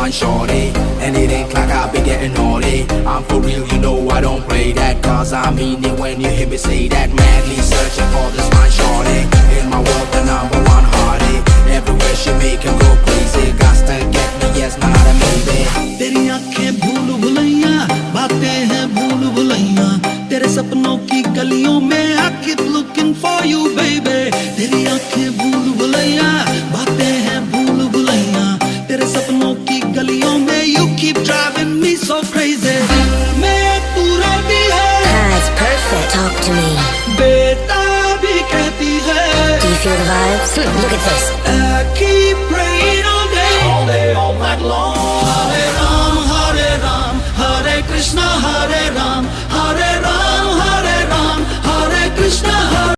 fine shorty. And it ain't like I be getting naughty. I'm for real, you know I don't play that. Cause I mean it when you hear me say that. Madly searching for this fine shorty. In my world, the number one hearty. Everywhere she make him go crazy. Got to get me, yes, not a maybe. तेरी आंखें भूल भुलैया, बातें हैं भूल भुलैया, तेरे सपनों की गलियों में I keep looking for you baby. तेरी आंखें भूल भुलैया, बातें हैं भूल भुलैया, तेरे सपनों की गलियों में you keep driving me so crazy. मैं तू रहती है, That's perfect. Talk to me. बेटा भी कहती है. Do you feel the vibes? Look at this. I keep praying.